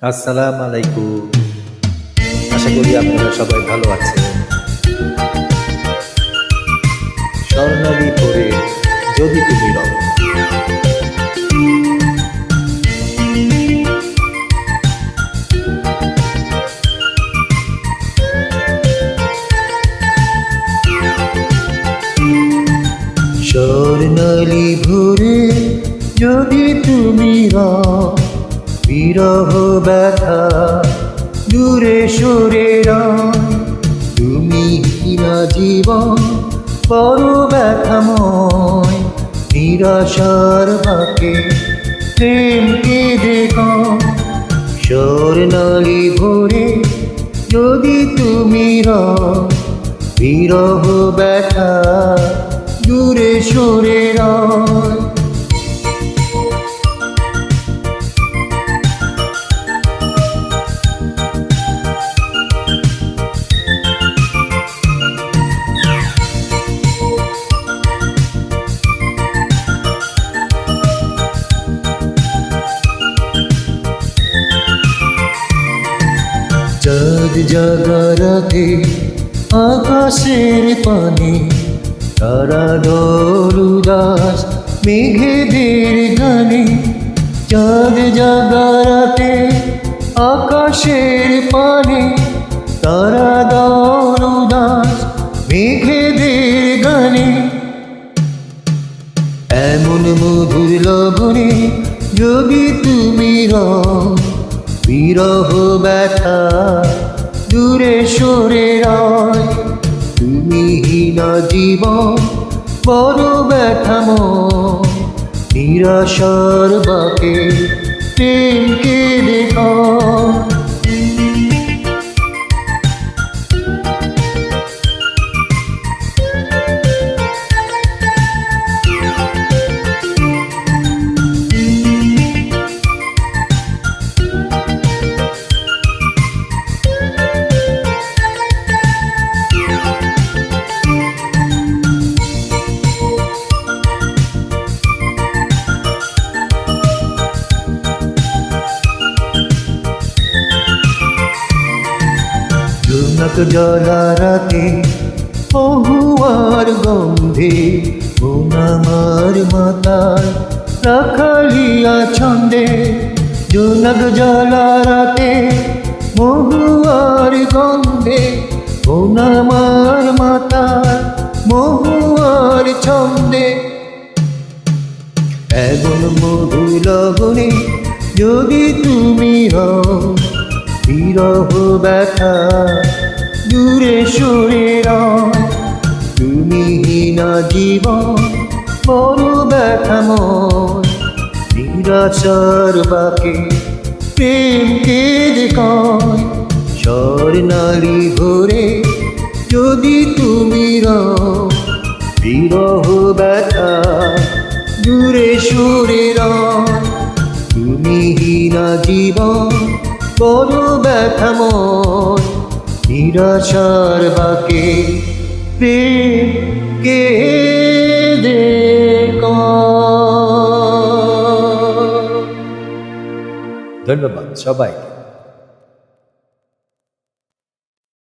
আসসালামু আলাইকুম। আশা করি আপনারা সবাই ভালো আছেন। স্বর্ণালী ভোরে যদি তুমি রও। স্বর্ণালী ভোরে যদি তুমি রও, বিরহ ব্যথা দূরে সরে রয়। তুমি হীনা জীবন বড় ব্যথাময়, নিরাশার বাঁকে প্রেম কেঁদে কয়। স্বর্ণালী ভোরে যদি তুমি রও, বিরহ ব্যথা দূরে সরে রয়। চাঁদ জাগা রাতে আকাশের পানে, তারা দল উদাস মেঘেদের গানে। চাঁদ জাগা রাতে আকাশের পানে, তারা দল উদাস মেঘেদের গানে। এমন মধুর লগনে যদি তুমি রও, বিরহ ব্যথা দূরে সরে রয়। তুমি হীনা জীবন বড় ব্যথাময়, নিরাশার বাঁকে প্রেম কেঁদে কয়। জোনাক জ্বলা রাতে মহুয়ার গন্ধে, মন আমার মাতায় রাখালিয়া ছন্দে। জোনাক জ্বলা রাতে মহুয়ার গন্ধে, মন আমার মাতায় মহুয়ার ছন্দে। এমন মধু লগনে যদি তুমি রও, বিরহ ব্যথা দূরে সরে রয়। তুমি হীনা জীবন বড় ব্যথাময়, নিরাশার বাঁকে প্রেম কেঁদে কয়। স্বর্ণালী ভোরে যদি তুমি রও, বিরহ ব্যথা দূরে সরে রয়। তুমি হীনা জীবন বড় ব্যথাময়, নিরাশার বাঁকে প্রেম কেঁদে কয়। ধন্যবাদ সবাইকে।